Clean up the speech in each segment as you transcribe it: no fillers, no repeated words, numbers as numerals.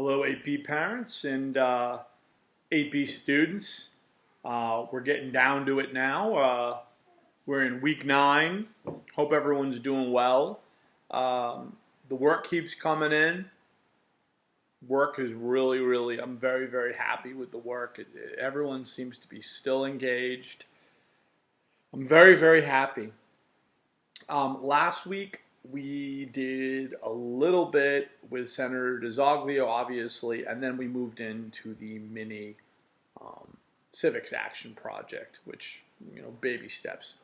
Hello, AP parents and AP students. We're getting down to it now. We're in week 9. Hope everyone's doing well. The work keeps coming in. Work is really, I'm very, very happy with the work. Everyone seems to be still engaged. I'm very, very happy. Last week, we did a little bit with Senator DeZoglio, obviously, and then we moved into the mini civics action project, which, baby steps.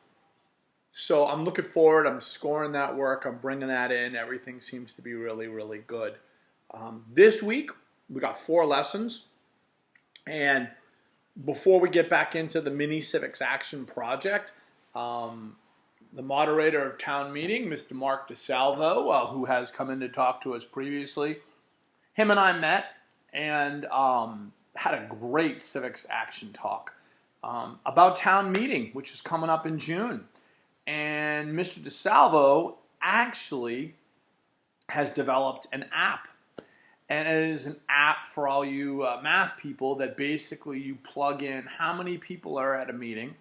So I'm looking forward. I'm scoring that work. I'm bringing that in. Everything seems to be really good. This week, we got 4 lessons. And before we get back into the mini civics action project, the moderator of town meeting, Mr. Mark DeSalvo, who has come in to talk to us previously, him and I met and had a great civics action talk about town meeting, which is coming up in June. And Mr. DeSalvo actually has developed an app. And it is an app for all you math people that basically you plug in how many people are at a meeting,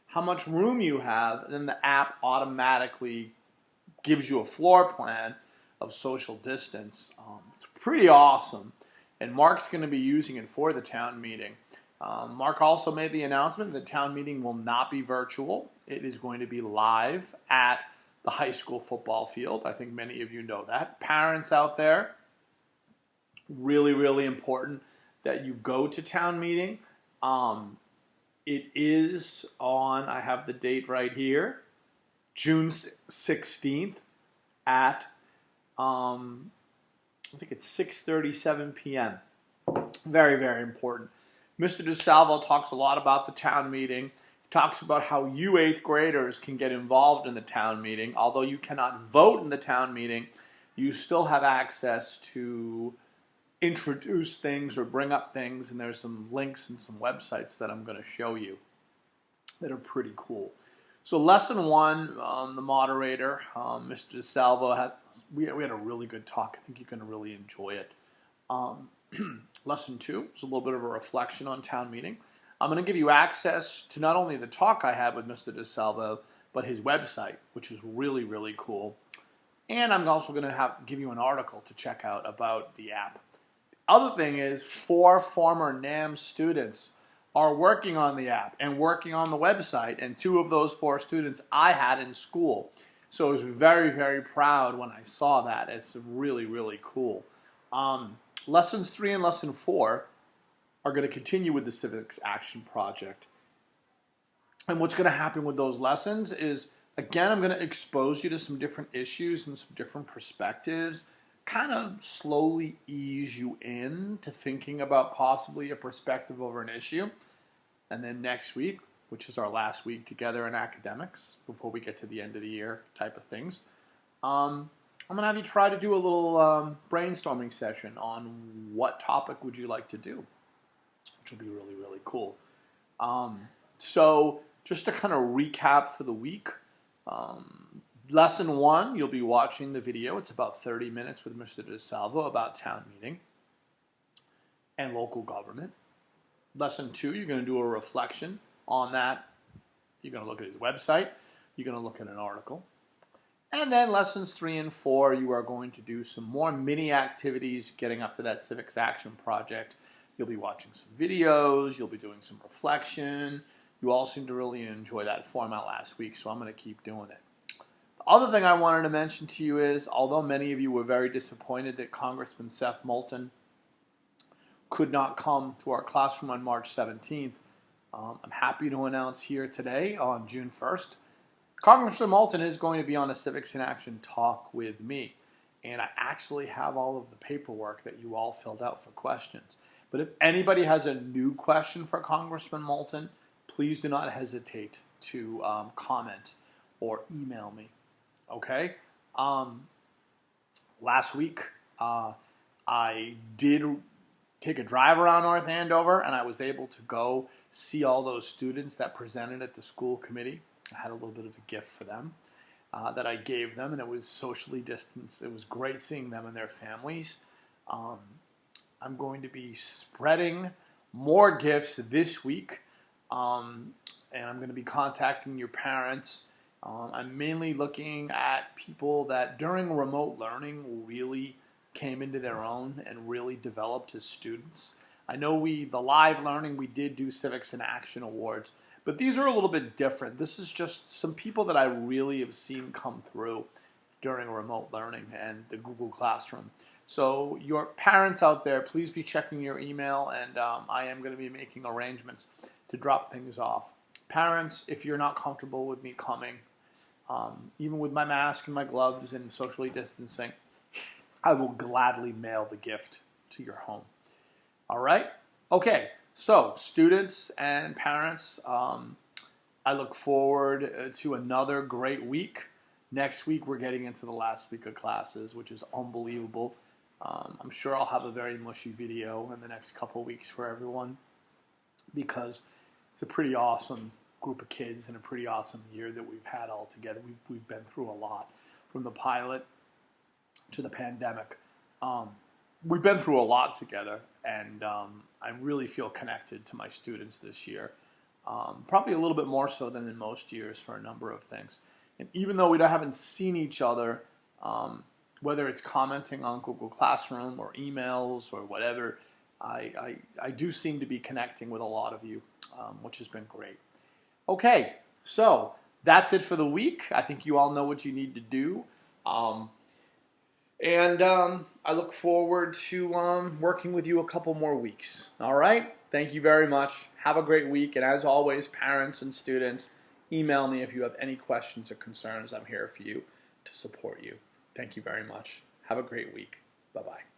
how much room you have, and then the app automatically gives you a floor plan of social distance. It's pretty awesome. And Mark's going to be using it for the town meeting. Mark also made the announcement that the town meeting will not be virtual. It is going to be live at the high school football field. I think many of you know that. Parents out there, really important that you go to town meeting. It is on, I have the date right here, June 16th at, I think it's 6:37 p.m. Very important. Mr. DeSalvo talks a lot about the town meeting. He talks about how you 8th graders can get involved in the town meeting. Although you cannot vote in the town meeting, you still have access to introduce things or bring up things, and there's some links and some websites that I'm going to show you that are pretty cool. So lesson 1, the moderator, Mr. DeSalvo, we had a really good talk. I think you're going to really enjoy it. Lesson 2 is a little bit of a reflection on town meeting. I'm going to give you access to not only the talk I had with Mr. DeSalvo, but his website, which is really cool. And I'm also going to give you an article to check out about the app. Other thing is 4 former NAM students are working on the app and working on the website, and 2 of those 4 students I had in school. So I was very proud when I saw that. It's really cool. Lessons 3 and lesson 4 are going to continue with the Civics Action Project. And what's going to happen with those lessons is, again, I'm going to expose you to some different issues and some different perspectives, kind of slowly ease you in to thinking about possibly a perspective over an issue. And then next week, which is our last week together in academics, before we get to the end of the year type of things, I'm going to have you try to do a little brainstorming session on what topic would you like to do, which will be really cool. So just to kind of recap for the week, lesson 1, you'll be watching the video. It's about 30 minutes with Mr. DeSalvo about town meeting and local government. Lesson 2, you're going to do a reflection on that. You're going to look at his website. You're going to look at an article. And then lessons 3 and 4, you are going to do some more mini activities getting up to that Civics Action Project. You'll be watching some videos. You'll be doing some reflection. You all seemed to really enjoy that format last week, so I'm going to keep doing it. The other thing I wanted to mention to you is, although many of you were very disappointed that Congressman Seth Moulton could not come to our classroom on March 17th, I'm happy to announce here today on June 1st, Congressman Moulton is going to be on a Civics in Action talk with me. And I actually have all of the paperwork that you all filled out for questions. But if anybody has a new question for Congressman Moulton, please do not hesitate to comment or email me. Okay? Last week, I did take a drive around North Andover, and I was able to go see all those students that presented at the school committee. I had a little bit of a gift for them that I gave them, and it was socially distanced. It was great seeing them and their families. I'm going to be spreading more gifts this week, and I'm going to be contacting your parents. I'm mainly looking at people that during remote learning really came into their own and really developed as students. I know the live learning, we did do Civics in Action Awards, but these are a little bit different. This is just some people that I really have seen come through during remote learning and the Google Classroom. So your parents out there, please be checking your email, and I am going to be making arrangements to drop things off. Parents, if you're not comfortable with me coming, even with my mask and my gloves and socially distancing, I will gladly mail the gift to your home. All right? Okay, so students and parents, I look forward to another great week. Next week, we're getting into the last week of classes, which is unbelievable. I'm sure I'll have a very mushy video in the next couple weeks for everyone because it's a pretty awesome group of kids and a pretty awesome year that we've had all together. We've been through a lot, from the pilot to the pandemic. We've been through a lot together, and I really feel connected to my students this year. Probably a little bit more so than in most years for a number of things. And even though we haven't seen each other, whether it's commenting on Google Classroom or emails or whatever, I do seem to be connecting with a lot of you, which has been great. Okay, so that's it for the week. I think you all know what you need to do. And I look forward to working with you a couple more weeks. All right? Thank you very much. Have a great week. And as always, parents and students, email me if you have any questions or concerns. I'm here for you to support you. Thank you very much. Have a great week. Bye-bye.